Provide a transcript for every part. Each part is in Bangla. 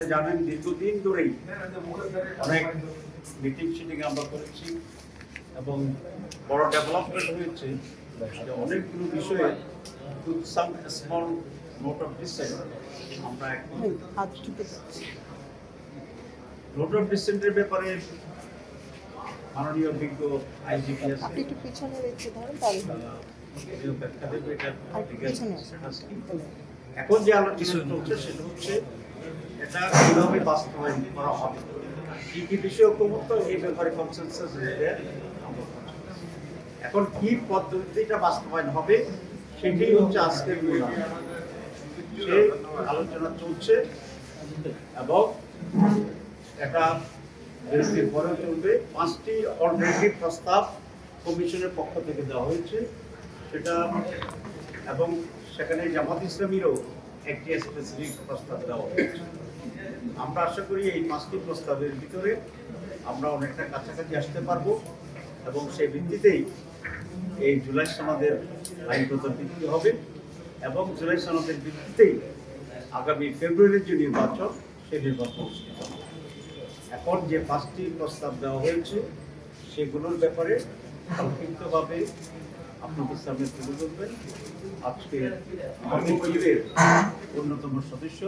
জানেন দীর্ঘদিন ধরেই অনেক মিটিং শিটিং আমরা করেছি এবং বড় ডেভেলপমেন্ট হয়েছে অনেকগুলো বিষয়ে সাম স্মল নোট অফ ডিসেন্ট আমরা নোট অফ ডিসেন্টের ব্যাপারে মাননীয় বিজ্ঞ আইজিপি এখন যে আলোচনা চলছে সেটা হচ্ছে এটা কিভাবে বাস্তবায়ন করা হবে, কি কি বিষয় ঐকমত্য এই ব্যাপারে কনসেনসাস হয়েছে। এখন কি পদ্ধতিতে এটা বাস্তবায়ন হবে সেটাই হচ্ছে আজকের মূল সে আলোচনা চলছে এবং এটা বিরতির পরে চলবে। 5টি অলরেডি প্রস্তাব কমিশনের পক্ষ থেকে দেওয়া হয়েছে সেটা এবং সেখানে জামাত ইসলামীরও একটি স্পেসিফিক প্রস্তাব দেওয়া হয়েছে। আমরা আশা করি এই 5টি প্রস্তাবের ভিতরে আমরা অনেকটা কাছাকাছি আসতে পারবো এবং সেই ভিত্তিতেই এই জুলাই সনদের আইনগত ভিত্তি হবে এবং জুলাই সনদের ভিত্তিতেই আগামী ফেব্রুয়ারির যে নির্বাচন সেই নির্বাচন অনুষ্ঠিত হবে। এখন যে 5টি প্রস্তাব দেওয়া হয়েছে সেগুলোর ব্যাপারে সংক্ষিপ্তভাবে আপনাদের সামনে তুলে ধরবেন আজকে কমিটির অন্যতম সদস্য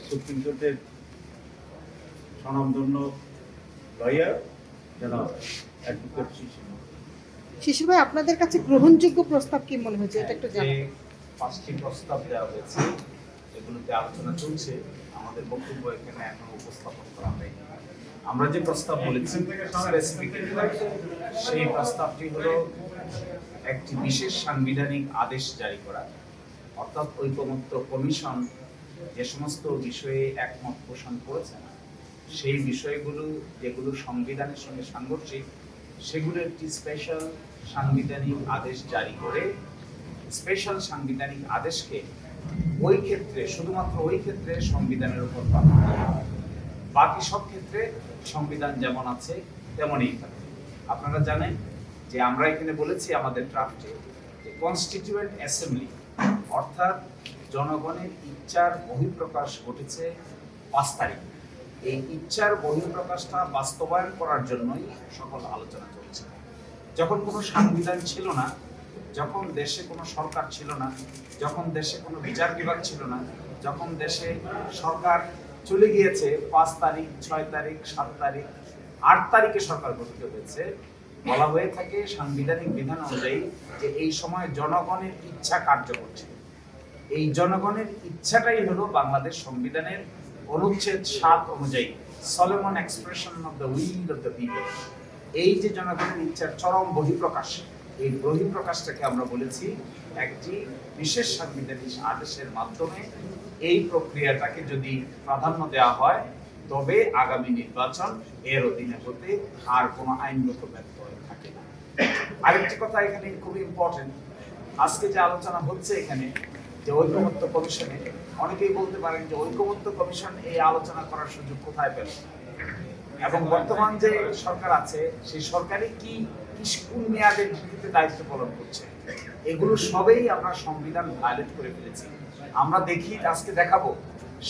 সুপ্রিম কোর্টের স্বনামধন্য লয়ার জনাব অ্যাডভোকেট শিশির ভাই, আপনাদের কাছে গ্রহণযোগ্য প্রস্তাব কি মনে হয়েছে এটা একটু জানান। 5টি প্রস্তাব দেওয়া হয়েছে, এগুলোতে আলোচনা চলছে, আমাদের বক্তব্য এখানে এখনো উপস্থাপন করা হয়নি। আমরা যে প্রস্তাব বলেছি স্পেসিফিক্যালি সেই প্রস্তাবটি হলো একটি বিশেষ সাংবিধানিক আদেশ জারি করা, অর্থাৎ ঐকমত্য কমিশন যে সমস্ত বিষয়ে একমত পোষণ করেছেন সেই বিষয়গুলো যেগুলো সংবিধানের সঙ্গে সাংঘর্ষিক সেগুলো একটি স্পেশাল সাংবিধানিক আদেশ জারি করে স্পেশাল সাংবিধানিক আদেশকে ওই ক্ষেত্রে শুধুমাত্র ওই ক্ষেত্রে সংবিধানের উপর পালন করা, বাকি সব ক্ষেত্রে সংবিধান যেমন আছে তেমনই থাকবে। আপনারা জানেন যে আমরা এখানে বলেছি আমাদের ড্রাফটে কনস্টিটিউয়েন্ট অ্যাসেম্বলি অর্থাৎ জনগণের ইচ্ছার বহিঃপ্রকাশ ঘটেছে 5 তারিখ। এই ইচ্ছার বহিঃপ্রকাশটা বাস্তবায়ন করার জন্যই সকল আলোচনা চলছে। যখন কোনো সংবিধান ছিল না, যখন দেশে কোনো সরকার ছিল না, যখন দেশে কোনো বিচার বিভাগ ছিল না, যখন দেশে সরকার চলে গিয়েছে 5 তারিখ 6 তারিখ 7 তারিখ 8 তারিখে সরকার গঠিত হয়েছে, বলা হয়ে থাকে সাংবিধানিক বিধান অনুযায়ী যে এই সময় জনগণের ইচ্ছা কার্যকর ছিল। এই জনগণের ইচ্ছাটাই হলো বাংলাদেশ সংবিধানের অনুচ্ছেদ 7 অনুযায়ী Solomon expression of the will of the people. এই যে জনগণের ইচ্ছার চরম বহিঃপ্রকাশ, এই বহিঃপ্রকাশটাকে আমরা বলেছি একটি বিশেষ সাংবিধানিক আদেশের মাধ্যমে এই প্রক্রিয়াটাকে যদি প্রাধান্য দেওয়া হয় তবে আগামী নির্বাচন এর অধীনে হতে আর কোনো আইনগত ব্যত্যয় থাকে না। আরেকটি কথা এখানে খুবই ইম্পর্টেন্ট, আজকে যে আলোচনা হচ্ছে এখানে যে ঐকমত্য কমিশনে, অনেকেই বলতে পারেন যে ঐকমত্য কমিশন এই আলোচনা করার সুযোগ কোথায় পেল এবং বর্তমান যে সরকার আছে সেই সরকারি কি কোন মেয়াদের ভিত্তিতে দায়িত্ব পালন করছে, এগুলো সবই আমরা সংবিধান ভায়োলেট করে ফেলেছি। আমরা দেখি আজকে দেখাবো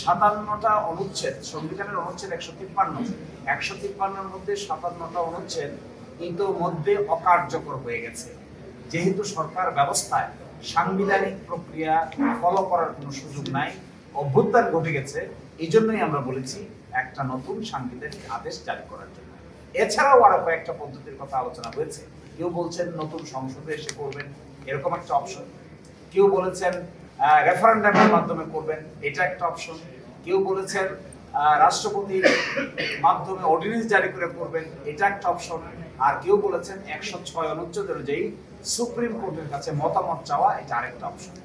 57টা অনুচ্ছেদ, সংবিধানের অনুচ্ছেদ 153-153-এর মধ্যে 57টা অনুচ্ছেদ ইতোমধ্যে অকার্যকর হয়ে গেছে। যেহেতু সরকার ব্যবস্থায় সাংবিধানিক প্রক্রিয়া ফলো করার কোনো সুযোগ নাই, অভ্যুত্থান ঘটে গেছে, এই জন্যই আমরা বলেছি একটা নতুন সাংবিধানিক আদেশ জারি করার জন্য। এছাড়াও আরো কয়েকটা পদ্ধতির কথা আলোচনা হয়েছে। কেউ বলছেন নতুন সংসদে এসে করবেন, এরকম একটা অপশন। কেউ বলেছেন রেফারেন্ডামের মাধ্যমে করবেন, এটা একটা অপশন। কেউ বলেছেন রাষ্ট্রপতির মাধ্যমে অর্ডিন্যান্স জারি করে করবেন, এটা একটা অপশন। আর কেউ বলেছেন 106 অনুচ্ছেদ অনুযায়ী সুপ্রিম কোর্টের কাছে মতামত চাওয়া, এটা আরেকটা অপশন।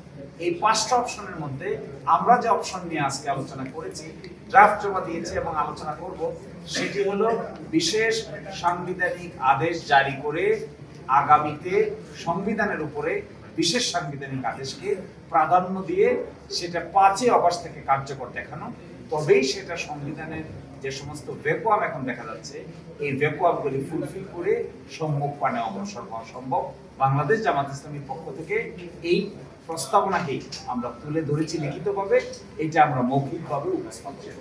এই 5টা অপশনের মধ্যে আমরা যে অপশন নিয়ে আজকে আলোচনা করেছি, ড্রাফট জমা দিয়েছি এবং আলোচনা করব, সেটি হলো বিশেষ সাংবিধানিক আদেশ জারি করে আগামীতে সংবিধানের উপরে বিশেষ সাংবিধানিক আদেশকে প্রাধান্য দিয়ে সেটা 5 আগস্ট থেকে কার্যকর দেখানো, তবেই সেটা সংবিধানের যে সমস্ত ভ্যাকুয়াম এখন দেখা যাচ্ছে এই ভ্যাকুয়ামগুলি ফুলফিল করে সম্মুখ পানে অগ্রসর হওয়া সম্ভব। বাংলাদেশ জামাত ইসলামীর পক্ষ থেকে এই প্রস্তাবনাকেই আমরা তুলে ধরেছি লিখিতভাবে, এটা আমরা মৌখিকভাবে উপস্থাপন করব।